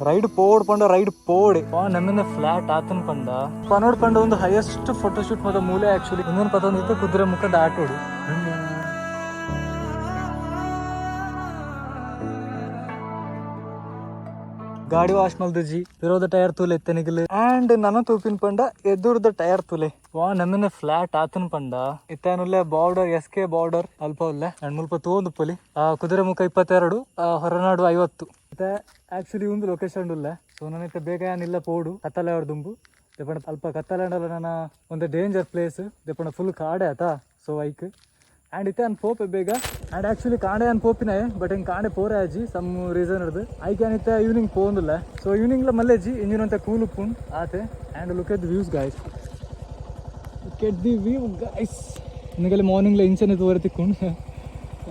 Ride pod ಪಂಡ ride ಪೋಡೆ ನಮ್ಮನ್ನ flat ಆತನ್ ಪಂಡ ಪನೋಡ್ ಪಂಡ ಒಂದು ಹೈಯೆಸ್ಟ್ ಫೋಟೋಶೂಟ್ ಮತ ಮೂಲೆ ಆಕ್ಚುಲಿ ಇನ್ನೊಂದು ಪದ ಒಂದು ಕುದುರೆ ಮುಖದ ಆಟೋಡು ಗಾಡಿ ವಾಶ್ ಮಲ್ದಜಿ ಇರೋದ ಟೈರ್ ತೂಲೆ ಎತ್ತನಿಗಿಲ್ಲ ಅಂಡ್ ನನ್ನ ತೂಪಿನ ಪಂಡ ಎದುರ್ದ ಟೈರ್ ತೂಲೆ ನಮ್ಮನೆ ಫ್ಲಾಟ್ ಆತನ್ ಪಂಡ ಇತ್ತಾನುಲ್ಲೆ ಬಾರ್ಡರ್ SK ಬಾರ್ಡರ್ ಅಲ್ಪ ಉಲ್ಲೆ ಅಂಡ್ ಮುಲ್ಪ ತೋಂದು ಪೊಲಿ ಕುದುರೆ ಮುಖ 22 ಹೊರನಾಡು 50 ಮತ್ತೆ ಆಕ್ಚುಲಿ ಒಂದು ಲೊಕೇಶನ್ ಉಲ್ಲೆ ಸೊ ನನಗೆ ಬೇಗ ಏನಿಲ್ಲ ಪೋಡು ಕತ್ತಲೆ ಅವ್ರ ದುಂಬು ದೆಪಂಡ ಅಲ್ಪ ಕತ್ತಲೆ ನನ್ನ ಒಂದು ಡೇಂಜರ್ ಪ್ಲೇಸ್ ದೆಪಂಡ ಫುಲ್ ಕಾಡೆ ಆತ ಸೊ ಐಕ್ ಆ್ಯಂಡ್ ಇತ್ತೆ ಅನ್ ಪೋಪೆ ಬೇಗ ಆ್ಯಂಡ್ ಆ್ಯಕ್ಚುಲಿ ಕಾಂಡೆ ಅನ್ ಪೋಪಿನ ಬಟ್ ಹಿಂಗೆ ಕಾಂಡೆ ಪೋರೆ ಆಜಿ ಸಮ್ ರೀಸನ್ ಇಡ್ದು ಐಕೆ ಅನಿತ್ತೆ ಈವ್ನಿಂಗ್ ಪೋಂದಿಲ್ಲ ಸೊ ಈವ್ನಿಂಗ್ಲ ಮಲ್ಲೆಜಿ ಇಂಜಿನಂತ ಕೂಲ್ ಉಪ್ಪುಂಡು ಆತೆ and look at the views guys look at the view guys ನಿನಗಲ್ಲಿ ಮಾರ್ನಿಂಗ್ಲ ಇಂಚನೆ ತೋರ್ತಿಕ್ಕೊಂಡು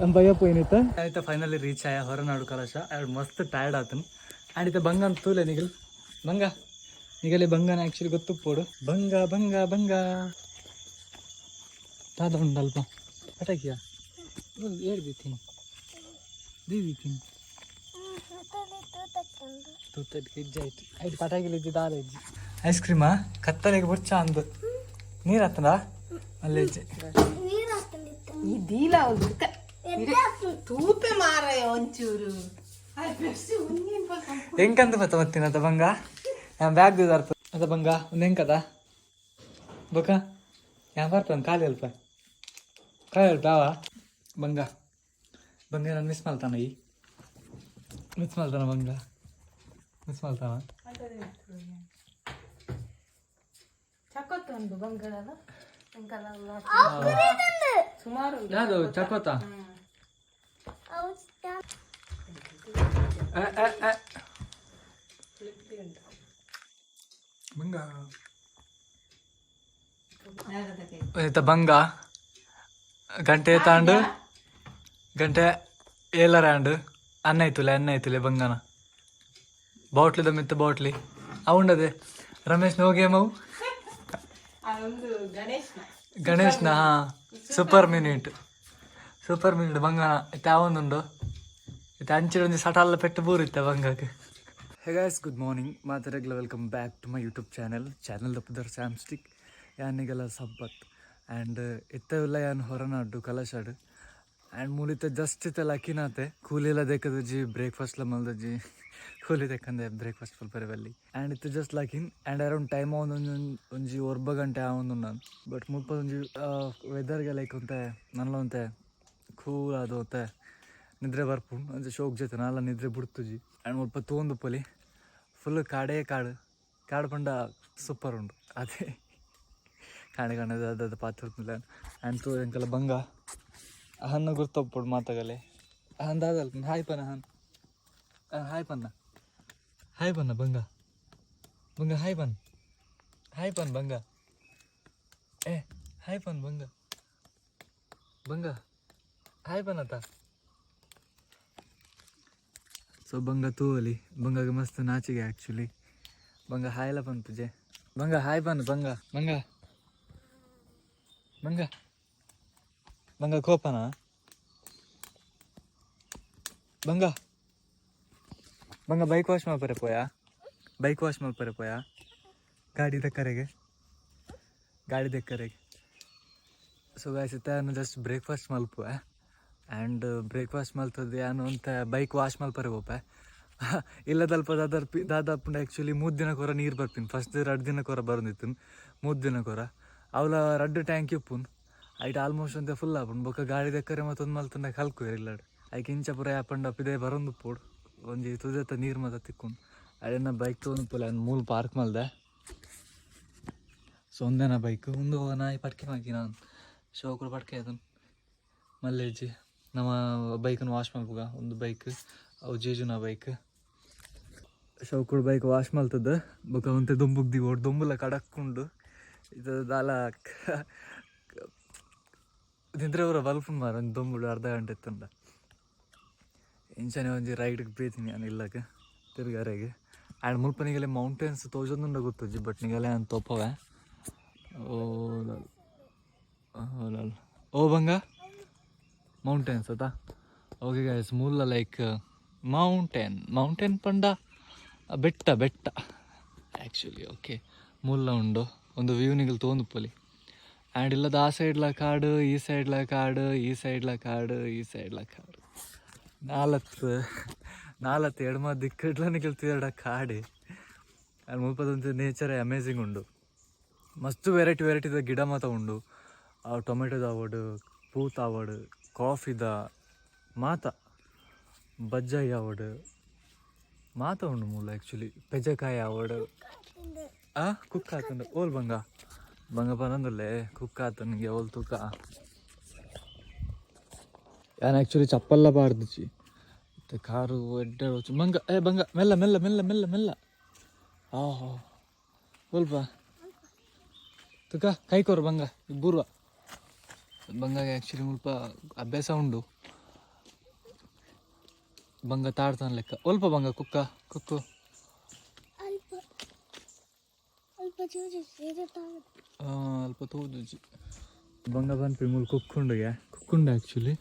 ನಮ್ಮ ಭಯ ಪೋಯ್ನಿತ್ತ ಆಯ್ತಾ ಫೈನಲಿ ರೀಚ್ ಆಯ ಹೊರನಾಡು ಕಲಶ ಆ್ಯಂಡ್ ಮಸ್ತ್ ಟಯರ್ಡ್ ಆತನು ಆ್ಯಂಡ್ ಇತ್ತೆ ಬಂಗ ಅಂತ ತೂಲೆ ನಿಗಲ್ ಬಂಗ ನಿಗಲಿ ಬಂಗನ ಆ್ಯಕ್ಚುಲಿ ಗೊತ್ತು ಪೋಡು ಬಂಗ ಬಂಗ ಬಂಗ ತಾದ ಉಂಟಲ್ಪ ಪಟಾಕಿಯ ಹೇಳ್ತೀನಿ ದೀದಿತೀನಿ ತೂತಕ್ಕೆ ಹೆಜ್ಜೆ ಆಯ್ತು ಆಯ್ತು ಪಟಾಕಿಲಿ ಇದ್ದಿದ್ದು ದಾರ ಹೆಜ್ಜೆ ಐಸ್ ಕ್ರೀಮಾ ಕತ್ತಲೆಗೆ ಬುರ್ಚ ಅಂದು ನೀರು ಹತ್ತದ ಅಲ್ಲೇ ಹೆಜ್ಜೆ ಹೆಂಕಂತ ಬತ್ತ ಮತ್ತಿನ ಅದ ಬಂಗ ಬ್ಯಾಗ್ ದಿದಾರ್ತ ಅದ ಬಂಗ ಒಂದು ಹೆಂಕದ ಬೊಕ ಯಾವ ಬರ್ತಾನೆ ಖಾಲಿ ಅಲ್ಪ ಕಾಯ್ ಅವ ಬಂಗ ಬಂಗ ನಾನು ಮಿಸ್ ಮಾಡ್ತಾನ ಮಿಸ್ ಮಾಡ್ತಾನ ಬಂಗ ಮಿಸ್ ಮಾಡ್ತಾನ ಯಾವುದು ಚಕೋತ ಬಂಗ ಬಂಗ ಗಂಟೆ ತಾಂಡು ಗಂಟೆ ಏಲರಾಂಡು ಅನ್ನ ಐತುಲೆ ಬಂಗನ ಬಾಟ್ಲಿದ ಮಿತ್ತ ಬಾಟ್ಲಿ ಅವುಂಡದೆ ರಮೇಶ್ ನೋಗೇಮವು ಗಣೇಶ್ನ ಸೂಪರ್ ಮಿನಿಟ್ ಬಂಗನ ಇತ್ತೆ ಅವೊಂದುಂಡು ಇತ್ತೆ ಅಂಚಿನ ಒಂಜಿ ಸಟಲ್ಲ ಪೆಟ್ಟು ಬೂರಿತ್ತೆ ಬಂಗಕ್ಕೆ ಹೇ ಗೈಸ್ ಗುಡ್ ಮಾರ್ನಿಂಗ್ ಮಾತಾಡಗ್ಲ welcome back to my YouTube channel ತಪ್ಪದರ್ ಸ್ಯಾಮ್ಸ್ಟಿಕ್ ಯಾನಿಗೆಲ್ಲ ಸಬ್ಬತ್ ಆ್ಯಂಡ್ ಇತ್ತವೆಲ್ಲ ಯಾನು ಹೊರನಾಡು ಕಲಶಾಡು ಆ್ಯಂಡ್ ಮೂಲಿತ ಜಸ್ಟ್ ಇತ್ತೆ ಲಕ್ಕಿನಾತೆ ಕೂಲಿಲ್ಲ ದೇಕದಜ್ಜಿ ಬ್ರೇಕ್ಫಾಸ್ಟ್ಲ ಮಲ್ದಜ್ಜಿ ಕೂಲಿ ತೆಕ್ಕಂದೆ ಬ್ರೇಕ್ಫಾಸ್ಟ್ ಫುಲ್ ಬರವಲ್ಲಿ ಆ್ಯಂಡ್ ಇತ್ತು ಜಸ್ಟ್ ಲಕಿನ್ ಆ್ಯಂಡ್ ಅರೌಂಡ್ ಟೈಮ್ ಒಂಜಿ 1 ಗಂಟೆ ನಾನು ಬಟ್ ಮುಲ್ಪ ಒಂಜಿ ವೆದರ್ಗೆ ಲೈಕ್ ಒಂತೆ ನಲ್ಲ ಒಂತೆ ಕೂಲ್ ಅದು ಒಂತೆ ನಿದ್ರೆ ಬರ್ಪುಂಡು ಒಂಜಿ ಶೋಕ್ ಜೊತೆ ನಾಲ ನಿದ್ರೆ ಬಿಡ್ತುಜಿ ಆ್ಯಂಡ್ ಮುಲ್ಪ ತೋಂದು ಪೊಲಿ ಫುಲ್ ಕಾಡು ಪಂಡ ಸೂಪರ್ ಉಂಡು ಅದೇ ಕಾಣೆ ಅದ ಪಾತ್ರ ಆ್ಯಂಡ್ ತೋ ಎಂಕಲ್ಲ ಬಂಗ ಹಣ್ಣು ಗುರ್ತೊಪ್ಪುಡು ಮಾತಾಗಲೆ ಹಂದಾದಲ್ಪ ಹಾಯ್ ಪನ್ನ ಹಾಯ್ ಪನ್ನ ಬಂಗ ಹಾಯ್ ಪನ್ ಬಂಗ ಹಾಯ್ ಪನ್ ಬಂಗ ಹಾಯ್ ಪನ್ನತ ಸೊ ಬಂಗ ತೂವಲಿ ಬಂಗಾಗ ಮಸ್ತ್ ನಾಚಿಗೆ ಆ್ಯಕ್ಚುಲಿ ಬಂಗ ಹಾಯ್ಲ ಪಂತುಜೆ ಬಂಗ ಹಾಯ್ ಪನ್ ಬಂಗ ಕೋಪನ ಬಂಗ ಬೈಕ್ ವಾಶ್ ಮಲ್ಪರೆ ಪೋಯ ಗಾಡಿ ದಕ್ಕರೆಗೆ ಸೊ ಗಾಯ್ಸ್ ನಾನು ಜಸ್ಟ್ ಬ್ರೇಕ್ಫಾಸ್ಟ್ ಮಲ್ಪುವ ಆ್ಯಂಡ್ ಬ್ರೇಕ್ಫಾಸ್ಟ್ ಮಲ್ತದ್ದು ಯಾನು ಅಂತ ಬೈಕ್ ವಾಶ್ ಮಲ್ಪರೆ ಹೋಪೆ ಇಲ್ಲದಲ್ಪ ದಾದಾಪುಂಡ ಆ್ಯಕ್ಚುಲಿ 3 ದಿನ ಕೊರ ನೀರು ಬರ್ತೀನಿ ಫಸ್ಟ್ 2 ದಿನ ಕೊರ ಬರೋದಿತ್ತು 3 ದಿನ ಕೊರ ಅವಳ 2 ಟ್ಯಾಂಕ್ ಇಪ್ಪುನ್ ಐಟ್ ಆಲ್ಮೋಸ್ಟ್ ಅಂತ ಫುಲ್ ಆಪುಂಡು ಬೊಕ್ಕ ಗಾಡಿ ದಕ್ಕರೆ ಮತ್ತೊಂದು ಮಲ್ತಂಡ ಕಲ್ಕು ಇಲ್ಲಾಡು ಐಕೆ ಇಂಚ ಪುರ ಯಾಪಂಡ ಪಿದೆ ಬರೋದು ಪೋಡು ಒಂಜಿ ತುದತ್ತ ನೀರು ಮತ ತಿಕ್ಕೊಂಡು ಅದೇನ ಬೈಕ್ ತೊಗೊಂಡು ಪೋಲೆ ಅವ್ನು ಮೂಲ ಪಾರ್ಕ್ ಮಲ್ದೆ ಸೊ ಒಂದೇನ ಬೈಕ್ ಒಂದು ನಾಯಿ ಪಟ್ಕೆ ಮಾಕಿ ನಾನು ಶೋಕರು ಪಟ್ಕೆ ಅದನ್ನು ಮಲ್ಲೆಜ್ಜಿ ನಮ್ಮ ಬೈಕನ್ನು ವಾಶ್ ಮಲ್ಪುಗ ಒಂದು ಬೈಕ್ ಅವು ಜೇಜುನ ಬೈಕ್ ಶೌಕುಡು ಬೈಕ್ ವಾಶ್ ಮಲ್ತದ್ದು ಬೊಕ್ಕ ಒಂತೆ ದುಂಬುಗ್ದಿ ಓಡ್ ದುಂಬುಲ ಕಡಕ್ಕೊಂಡು ಇದು ದಾಲ ನಿದ್ರೆ ಅವರ ಬಲ್ಪು ಮಾರ ಒಂದು ದುಂಬುಡು ಅರ್ಧ ಗಂಟೆ ಇತ್ತಂಡ ಇಂಚನೆ ಒಂಜಿ ರೈಡ್ಗೆ ಬೇತೀನಿ ನಾನು ಇಲ್ಲಕ್ಕೆ ತಿರುಗಾರೆಗೆ ಆ್ಯಂಡ್ ಮುಲ್ಪನಿಗೆಲ್ಲ ಮೌಂಟೇನ್ಸ್ ತೋಜೊಂದುಂಡ ಗೊತ್ತಜ್ಜಿ ಬಟ್ ನಿಗೆಲ್ಲ ನಾನು ತೊಪ್ಪವೆ ಓ ಬಂಗ ಮೌಂಟೇನ್ಸ್ ಅದ ಓಕೆ ಗೈಸ್ ಮೂಲ ಲೈಕ್ ಮೌಂಟೇನ್ ಪಂಡ ಬೆಟ್ಟ ಬೆಟ್ಟ ಆ್ಯಕ್ಚುಲಿ ಓಕೆ ಮುಲ್ಲ ಉಂಡು ಒಂದು ವ್ಯೂನಿಗಲ್ ತೋಂದುಪ್ಪಲಿ ಆ್ಯಂಡ್ ಇಲ್ಲದ ಆ ಸೈಡ್ಲ ಕಾಡು ಈ ಸೈಡ್ಲ ಕಾಡು ಈ ಸೈಡ್ಲ ಕಾಡು ಈ ಸೈಡ್ಲ ಕಾಡು ನಾಲತ್ತು ಎಡಮ ದಿಕ್ಕಡ್ಲನೇ ಗೆಲ್ತಿರಡ ಕಾಡೆ ಆ್ಯಂಡ್ ಮುಲ್ಪದಂತ ನೇಚರೇ ಅಮೇಝಿಂಗ್ ಉಂಡು ಮಸ್ತ್ ವೆರೈಟಿದ ಗಿಡ ಮಾತ ಉಂಡು ಟೊಮೆಟೊದ ಆವಡು ಪೂತ ಆವಡು ಕಾಫಿದ ಮಾತ ಬಜ್ಜಾಯಿ ಆವಡು ಮಾತ ಉಂಡು ಮೂಲ ಆ್ಯಕ್ಚುಲಿ ಪೆಜಕಾಯಿ ಆವಡು ಕುಕ್ ಆತುಂಡು ಓಲ್ ಬಂಗ ಪನಂದುಲ್ಲೆ ಕುಕ್ ಆತು ನಿಂಗೆ ಓಲ್ ತೂಕ ಯಾನ್ ಆ್ಯಕ್ಚುಲಿ ಚಪ್ಪಲ್ಲ ಬಾರ್ದಿಚ್ಚಿ ಮತ್ತೆ ಕಾರು ಎಡ್ಡೆ ಬಂಗ ಮೆಲ್ಲ ಮೆಲ್ಲ ಮೆಲ್ಲ ಮೆಲ್ಲ ಮೆಲ್ಲ ಸ್ವಲ್ಪ ತುಕ ಕೈಕೋರು ಬಂಗ ಇಬ್ಬರು ಬಂಗಾಗೆ ಆ್ಯಕ್ಚುಲಿ ಮುಲ್ಪ ಅಭ್ಯಾಸ ಉಂಡು ಬಂಗ ತಾಡ್ತಾನ ಲೆಕ್ಕ ಸ್ವಲ್ಪ ಬಂಗ ಕುಕ್ಕು ಅಲ್ಪ ತೋಜುಜಿ ಬಂಗ ಬನ್ಪಿ ಮೂಲ ಕುಕ್ಕೊಂಡು ಆ್ಯಕ್ಚುಲಿ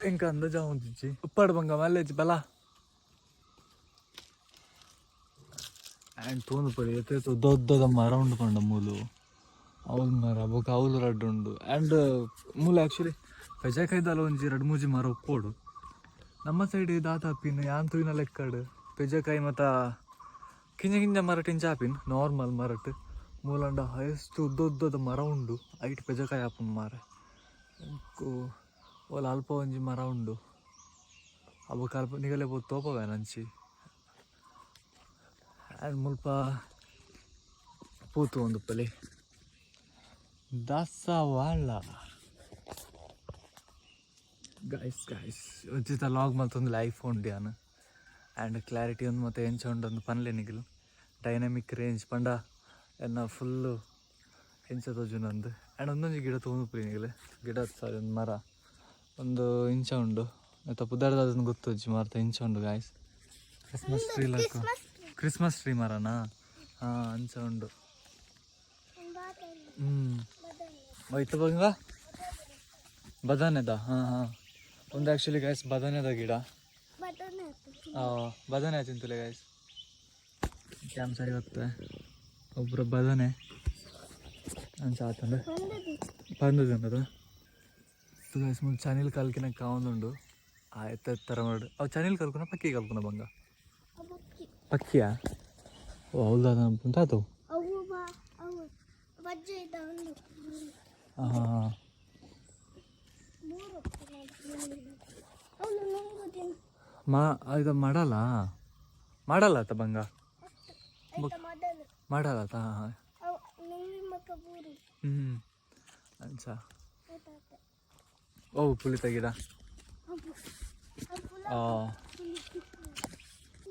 ಎಂಕ ಅಂದ ಜಾವುಂದಿಜ್ಜಿ ಉಪ್ಪಾಡು ಬಂಗ ಮಲ್ಲೆಜ್ಜಿ ಬಲ ಆ್ಯಂಡ್ ತೋಂದು ಪಡಿ ಎತ್ತೇತು ದೊಡ್ಡದ ಮರ ಉಂಡು ಪಂಡ ಮೂಲು ಅವಲ್ ಮರ ಬೊಕ ಅವಲು ರಡ್ಡು ಉಂಡು ಆ್ಯಂಡ್ ಮೂಲ ಆ್ಯಕ್ಚುಲಿ ಪೆಜಕಾಯ್ದಲ್ಲ ಒಂಜಿ 2-3 ಮರ ಉಪ್ಪೋಡು ನಮ್ಮ ಸೈಡ್ ದಾತಾಪಿನ್ ಯಾನ್ ತೂಯಿನ ಲೆಕ್ಕಡು ಪೆಜಕಾಯಿ ಮತ್ತು ಕಿಂಜ ಮರ ಟಿಂಚಾಪಿನ್ ನಾರ್ಮಲ್ ಮರಟ್ ಮೂಲಂಡ ಹೈಯೆಸ್ಟ್ ಉದ್ದದ ಮರ ಉಂಡು ಐಟ್ ಪೆಜಕಾಯಿ ಆಪುಂಡು ಮಾರ ಓಲ ಅಲ್ಪ ಒಂಜಿ ಮರ ಉಂಡು ಅವು ಅಲ್ಪ ನಿಗಲೆ ಬೋದು ತೋಪವೆ ನಂಚಿ ಆ್ಯಂಡ್ ಮುಲ್ಪ ಪೂತು ಒಂದು ಪಲಿ ದಾಸವಾಳ ಗೈಸ್ ಉಚಿತ ಲಾಗ್ ಮತ್ತೊಂದು ಲೈಫ್ ಉಂಡು ಯಾನು ಆ್ಯಂಡ್ ಕ್ಲಾರಿಟಿ ಒಂದು ಮತ್ತು ಎಂಚ ಉಂಡೊಂದು ಪನ್ಲೆ ನಿಗಿಲು ಡೈನಮಿಕ್ ರೇಂಜ್ ಪಂಡ ಎನ್ನ ಫುಲ್ಲು ಎಂಚ ತೋಜುನೊಂದು ಆ್ಯಂಡ್ ಒಂದೊಂದು ಗಿಡ ತೊಗೊಂಡು ನಿಗಿಲು ಗಿಡ ಸಾರಿ ಒಂದು ಮರ ಒಂದು ಇಂಚ ಉಂಡು ಮತ್ತು ಪುದಾರ್ದ ಅದನ್ನು ಗೊತ್ತುಜ್ಜಿ ಮಾರ್ತ ಇಂಚ ಉಂಡು ಗಾಯ್ಸ್ ಕ್ರಿಸ್ಮಸ್ ಟ್ರೀ ಮರನಾ ಹಾಂ ಅಂಚ ಉಂಡು ಹೋಯ್ತು ಬಂಗ ಬದಾನೆದ ಹಾಂ ಒಂದು ಆ್ಯಕ್ಚುಲಿ ಗಾಯ್ಸ್ ಬದಾನೆದ ಗಿಡ ಬದನೆ ಆಯ್ತಿಂತಲೇ ಗಾಯ್ಸ್ ಕ್ಯಾಮ್ ಸರಿ ಹೋಗ್ತದೆ ಒಬ್ಬರು ಬದನೆ ಅಂಚ ಆತಂದು ಪಂದದು ಗಾಯ್ಸ್ ಮುಂದೆ ಚನಿಲ್ ಕಲ್ಕಿನ ಕಾವೊಂದುಂಡು ಎತ್ತರ ಮಾಡು ಅವು ಚನಿಲ್ ಕಲ್ಕುನ ಪಕ್ಕಿ ಕಲ್ಕುನ ಬಂಗ ಪಕ್ಕಿಯಾ ಓ ಹೌದಾ ಬಂತಾತು ಹಾಂ ಇದು ಮಾಡಲ್ಲ ಆತ ಬಂಗ ಮಾಡಲ್ಲ ಆತ ಹಾಂ ಅಂಚ ಓ ಪುಳಿತ ಗಿಡ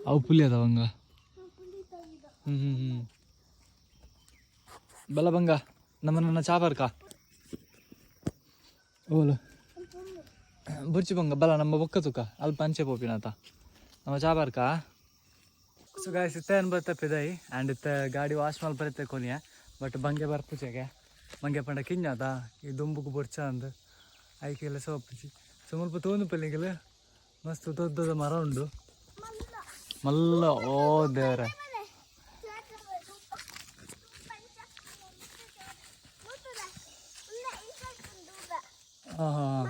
ಅವು ಪುಲಿ ಅದ ಬಂಗ ಬಲ ಬಂಗ ನನ್ನ ಚಾಪರ್ಕ ಓಲು ಬುರ್ಚಿ ಬಂಗ ಬಲ ನಮ್ಮ ಬೊಕ್ಕ ತುಕ ಅಲ್ಪ ಅಂಚೆ ಪೋಪಿನಾತ ನಮ್ಮ ಚಾಪರ್ಕ ಸೊ ಗಾಯ್ಸ್ ಇತ್ತೆ ಅನ್ಬರ್ತ ಪಿದಾಯಿ ಆ್ಯಂಡ್ ಇತ್ತೆ ಗಾಡಿ ವಾಶ್ ಮಾಡಿ ಬರುತ್ತೆ ಕೊನೆಯ ಬಟ್ ಬಂಗೆ ಬರ್ಪುಚೆಗೆ ಮಂಗೆ ಪಂಡ ಕಿಂಜಾತ ಈ ದುಂಬುಕು ಬೊರ್ಚ ಅಂದು ಐಕೆಲ್ಲ ಸೋಪುಚಿ ಸೊ ಮುಲ್ಪ ತೋಂದು ಪಲ್ಲಿಗೆಲ್ಲ ಮಸ್ತ್ ದೊಡ್ಡದ ಮರ ಉಂಡು ಮಲ್ಲ ಓ ದೇವರ ಹಾಂ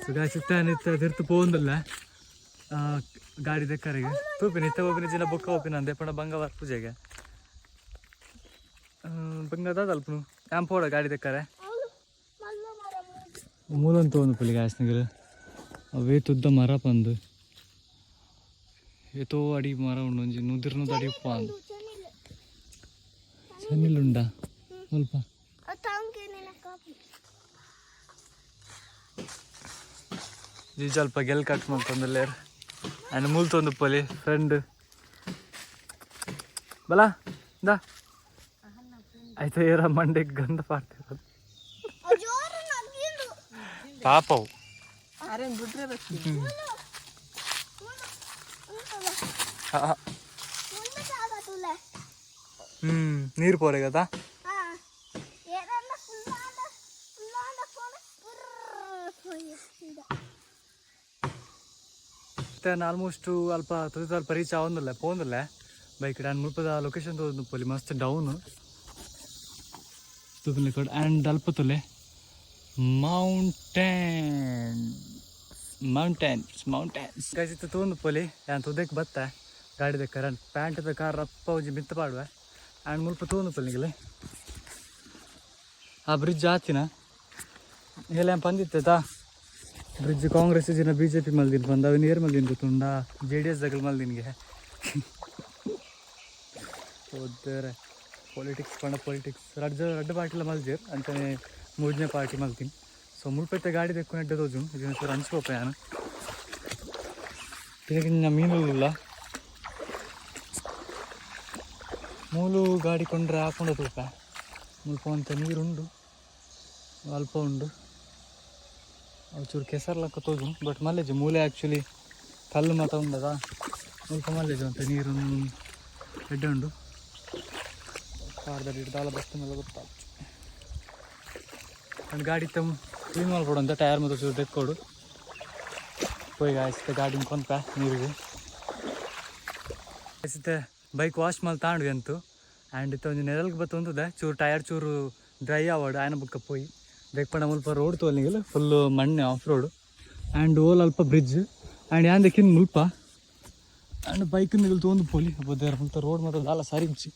ಸೊ ಗಾಯ್ಸ್ ಇತ್ತೆ ತಿರ್ತು ಪೋಂದಲ್ಲ ಗಾಡಿ ದೆಕ್ಕರಿಗೆ ತೂಪಿನ ಇತ್ತ ಒಪ್ಪಿನ ಜಿನ ಬೊಕ್ಕ ಒಪ್ಪಿನ ಅಂದೆ ಪಂಡ ಬಂಗ ಬರ್ಪುಜೆಗೆ ಬಂಗ ಅಲ್ಪನು ಆ್ಯಮ್ ಪೋಡ ಗಾಡಿ ದೆಕ್ಕರೆ ಮೂಲಂತ ಒಂದು ಪುಲಿ ಗಾಸ್ನಿಗರು ಅವೇ ತುದ್ದ ಮರ ಪಂದು ಏತೋ ಅಡಿ ಮರ ಉಂಡು ಒಂಜಿ ನುದಿರ್ನದ ಅಡಿ ಉಪ್ಪ ಅಂದು ಚೆನ್ನಿಲ್ಲುಂಡ ಸ್ವಲ್ಪ ಜಿ ಸ್ವಲ್ಪ ಗೆಲ್ ಕಟ್ ಮಾಡ್ಕೊಂಡಲ್ಲೇರು ಆ್ಯಂಡ್ ಮೂಲ್ತೊಂದು ಪೊಲಿ ಫ್ರೆಂಡ್ ಬಲ ದಾ ಆಯ್ತು ಏರ ಮಂಡೆಗೆ ಗಂಧ ಪಾಡ್ತಿರೋದು ಪಾಪವು ನೀರು ಪೋರೆ కదా ಇತ್ತಾನ ಆಲ್ಮೋಸ್ಟ್ ಅಲ್ಪ ತುದಿ ಅಲ್ಪ ರೀಚ್ ಆವೊಂದಿಲ್ಲ ಪೋಂದಿಲ್ಲ ಬೈಕ್ ನಾನು ಮುಲ್ಪದ ಲೊಕೇಶನ್ ತೋದು ಪೊಲಿ ಮಸ್ತ್ ಡೌನು ತುದಿಲೆ ಕೊಡು ಆ್ಯಂಡ್ ಅಲ್ಪ ತುಲೆ ಮೌಂಟೇನ್ಸ್ ಗೈಸಿತ್ತು ತೊಂದು ಪೊಲಿ ಯಾನ್ ತುದಕ್ಕೆ ಬತ್ತ ಗಾಡಿದ ಕರೆಂಟ್ ಪ್ಯಾಂಟ್ ಕಾರ್ ರಪ್ಪ ಒಂಜಿ ಮಿತ್ತ ಪಾಡುವ ಆ್ಯಂಡ್ ಮುಲ್ಪ ತೊಂದು ಪೊಲಿಗಲೆ ಆ ಬ್ರಿಡ್ಜ್ ಆತಿನ ಎಲ್ಲ ಪಂದಿತ್ತೈತಾ ಬ್ರಿಡ್ಜ್ ಕಾಂಗ್ರೆಸ್ ಜನ BJP ಮಲ್ದಿನ ಬಂದ ಅವು ನೇರ್ ಮಲ್ದಿನ ಗೊತ್ತುಂಡ JDS ದಾಗ ಮಲ್ದಿನ್ಗೆ ಹೋದರೆ ಪೊಲಿಟಿಕ್ಸ್ ರಡ್ಡ ಪಾರ್ಟಿಲ ಮಲ್ದಿರ್ ಅಂತಾನೆ 3ನೇ ಪಾರ್ಟಿ ಮಲ್ತೀನಿ ಸೊ ಮುಲ್ಪೈತೆ ಗಾಡಿ ತೆಕ್ಕೊಂಡು ಎಡ್ಡೆ ತೋಜು ಇದನ್ನ ಚೂರು ಹಂಚ್ಕೋಪ ನಾನು ಈಗ ಮೀನುಲ್ಲ ಮೂಲು ಗಾಡಿ ಕೊಂಡ್ರೆ ಹಾಕೊಂಡು ತೂಪ ಮುಲ್ಪ ಅಂತ ನೀರುಂಡು ಅಲ್ಪ ಉಂಡು ಚೂರು ಕೆಸರ್ಲಕ್ಕ ತೋಜು ಬಟ್ ಮಲ್ಲೇಜು ಮೂಲೆ ಆ್ಯಕ್ಚುಲಿ ಕಲ್ಲು ಮಾತ ಉಂಡದ ಮುಲ್ಪ ಮಲ್ಲೇಜು ಅಂತ ನೀರು ಎಡ್ಡೆ ಉಂಡು ಕಾರ್ದಲ್ಲಿ ಹಿಡ್ದಾಲ ಬಸ್ ಮೇಲೆ ಗೊತ್ತಾಗ್ತು ನನ್ನ ಗಾಡಿ ತಮ್ಮ ಕ್ಲೀನ್ ಮಾಡ್ಕೊಡು ಅಂತ ಟೈರ್ ಮತ್ತು ಚೂರು ತೆಕ್ಕೊಡು ಹೋಗಿ ಆಯ್ತು ಗಾಡಿನ ಕೊಂತ ನೀರಿಗೆ ಆಯ್ತು ಬೈಕ್ ವಾಶ್ ಮಾಡಿ ತಾಂಡ್ವಿ ಅಂತೂ ಆ್ಯಂಡ್ ಇತ್ತು ಒಂದು ನೆರಳಿಗೆ ಬತ್ತೊಂದದೆ ಚೂರು ಟೈರ್ ಚೂರು ಡ್ರೈ ಆವಾಡು ಆಯ್ನ ಬುಕ್ಕ ಪೋಯಿ ಬೇಕಪಂಡ ಮುಲ್ಪ ರೋಡ್ ತೋಲಿಂಗಿಲ್ಲ ಫುಲ್ಲು ಮಣ್ಣೆ ಆಫ್ ರೋಡು ಆ್ಯಂಡ್ ಓಲ್ ಅಲ್ಪ ಬ್ರಿಡ್ಜ್ ಆ್ಯಂಡ್ ಯಾಂದಕ್ಕಿಂತ ಮುಲ್ಪ ಆ್ಯಂಡ್ ಬೈಕಿಂದ ಇಲ್ಲಿ ತೊಂದು ಪೋಲಿ ಬದೇರ ಮುಲ್ತ ರೋಡ್ ಮತ್ತು ದಾಲ ಸರಿಜ್ಜಿ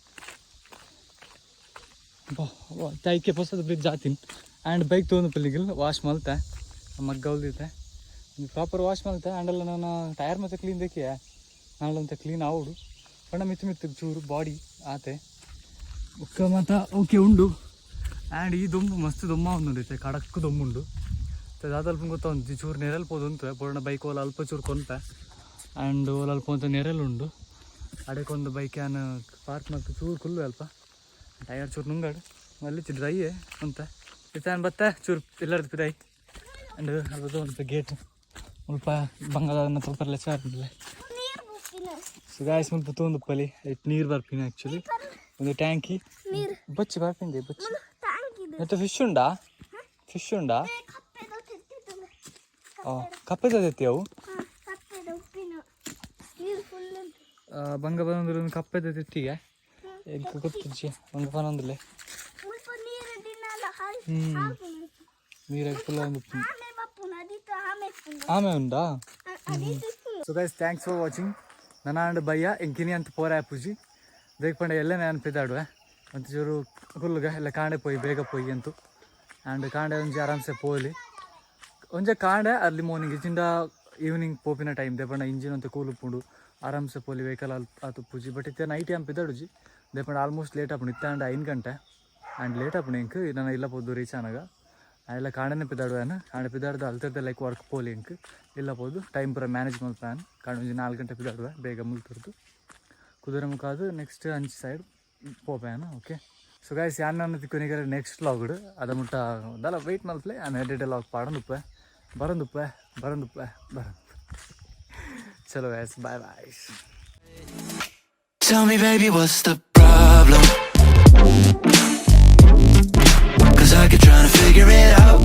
ತೈಕೆ ಹೊಸದು ಬ್ರಿಡ್ಜ್ ಆತೀನಿ ಆ್ಯಂಡ್ ಬೈಕ್ ತೊಗೊಂಡು ಪಲ್ಲಿಗಿಲ್ಲ ವಾಶ್ ಮಲ್ತೆ ಮಗ್ಗ ಹೊಲ್ದಿತ್ತೆ ಪ್ರಾಪರ್ ವಾಶ್ ಮಲ್ತೆ ಆ್ಯಂಡೆಲ್ಲ ನಾನು ಟೈರ್ ಮತ್ತು ಕ್ಲೀನ್ ಬೇಕಿಯ ನಾಳಂತ ಕ್ಲೀನ್ ಆವಡು ಪಂಡ ಮಿತ್ತು ಚೂರು ಬಾಡಿ ಆತೆ ಒಕ್ಕ ಮತ್ತು ಓಕೆ ಉಂಡು ಆ್ಯಂಡ್ ಈ ದೊಂಬು ಮಸ್ತ್ ದೊಮ್ಮ ಒಂದುಂಡೈತೆ ಕಡಕ್ಕು ದೊಮ್ಮುಂಡು ಅಲ್ಪ ಗೊತ್ತೊಂದು ಚೂರು ನೆರಲ್ಪೋದು ಅಂತ ಬೋರ್ಣ ಬೈಕ್ ಓಲ ಅಲ್ಪ ಚೂರು ಕೊಂತೆ ಆ್ಯಂಡ್ ಓಲ ಅಲ್ಪ ಅಂತ ನೆರಳುಂಡು ಅಡಕ್ಕೊಂದು ಬೈಕ್ ಯಾನು ಪಾರ್ಕ್ ಮತ್ತು ಚೂರು ಕುಲ್ಲು ಅಲ್ಪ ಟೈರ್ ಚೂರು ನುಂಗಾಡು ಅಲ್ಲಿ ಡ್ರೈಯೇ ಅಂತ ಇತ್ತಾನು ಬತ್ತೆ ಚೂರು ಎಲ್ಲರದ್ದು ಪಿದೈ ಆ್ಯಂಡ್ ಅಲ್ಪದು ಒಂದು ಗೇಟ್ ಮುಲ್ಪ ಬಂಗಾದ ಸ್ವಲ್ಪ ಲೆಚ್ಚಾರ್ಲೆ ಸೊ ಗಾಯ್ಸ್ ಮುಲ್ಪ ತೊಂದು ಪಲಿ ಇಟ್ಟು ನೀರು ಬರ್ತೀನಿ ಆ್ಯಕ್ಚುಲಿ ಒಂದು ಟ್ಯಾಂಕಿ ಬಚ್ಚಿ ಬರ್ಪಿಂದೆ ಬಚ್ಚಿ ಮತ್ತೆ ಫಿಶ್ ಉಂಡಾ ಕಪ್ಪೆದ ಅವು ಬಂಗ ಬಂದ್ರೆ ಒಂದು ಕಪ್ಪೆದ ತಿಟ್ಟಿಗೆ ಗೊತ್ತಿಜ್ಜಿ ಒಂದು ಬಂದ್ರೆ ನೀರಾಗಿ ಫುಲ್ ಒಂದು ಆಮೆ ಉಂಡಾ so guys thanks for watching ನನ್ನ ಅಂಡ್ ಬಯ್ಯ ಎಂಕಿನಿ ಅಂತ ಪೋರ ಆ್ಯಪುಜಿ ಬೇಗ ಪಂಡ ಎಲ್ಲ ನಾನು ಪಿದಾಡುವೆ ಮತ್ತು ಚೂರು ಫುಲ್ಗ ಎಲ್ಲ ಕಾಂಡೆ ಪೋಯಿ ಬೇಗ ಪೋಯಿ ಅಂತೂ ಆ್ಯಂಡ್ ಕಾಂಡೆ ಒಂಜಿ ಆರಾಮ್ಸೆ ಪೋಲಿ ಒಂಜೆ ಕಾಂಡೆ ಅರ್ಲಿ ಮಾರ್ನಿಂಗ್ ಇಚ್ಚಿಂದ ಈವ್ನಿಂಗ್ ಪೋಪಿನ ಟೈಮ್ ದೇಪಂಡ ಇಂಜಿನ್ ಅಂತ ಕೂಲ್ ಉಪ್ಪುಂಡು ಆರಾಮ್ಸೆ ಪೋಲಿ ವೆಹಿಕಲ್ ಆತು ಪೂಜಿ ಬಟ್ ಇತ್ತೆ ನೈಟ್ ಆ್ಯಂಪ್ ಪಿದಾಡುಜಿ ದೇಪಂಡ ಆಲ್ಮೋಸ್ಟ್ ಲೇಟ್ ಆಪುಂಡು ಇತ್ತಾಂಡ 5 ಗಂಟೆ ಆ್ಯಂಡ್ ಲೇಟ್ ಆಪುಂಡು ಇಂಕ್ ನಾನು ಇಲ್ಲ ಪೋದು ರೀಚ್ ಆನಾಗ ಎಲ್ಲ ಕಾಂಡನೆ ಪಿದಾಡುವೇನು ಕಾಂಡೆ ಪಿದಾಡ್ದು ಅಲ್ತರ್ದೆ ಲೈಕ್ ವರ್ಕ್ ಪೋಲಿ ಇಂಕ್ ಇಲ್ಲ ಪೋದು ಟೈಮ್ ಪೂರ ಮ್ಯಾನೇಜ್ ಮಲ್ಪಾನು ಕಾಂಡೆ ಒಂಜಿ 4 ಗಂಟೆ ಪಿದಾಡುವೆ ಬೇಗ ಮುಲ್ತುರ್ದು ಕುದುರೆ ಮುಖಾದು ನೆಕ್ಸ್ಟ್ ಅಂಚಿ ಸೈಡ್ ಪೋಪೇನು ಓಕೆ ಸೊ ಗೈಸ್ ಯಾನ್ನ ತಿಕ್ಕೊನಿಗೆ ನೆಕ್ಸ್ಟ್ ಲಾಗ್ಡು ಅದ ಮುಟ್ಟ ದಲ್ಲ ವೆಯ್ಟ್ ಮಲ್ಪಲೆ ನಾನು ಎಡಿಟ್ ಲಾಗ್ ಪಾಡಂದುಪ್ಪೆ ಬರಂದುಪ್ಪೆ ಚಲೋ guys bye bye. Tell me baby what's the problem, 'cause I keep trying to figure it out.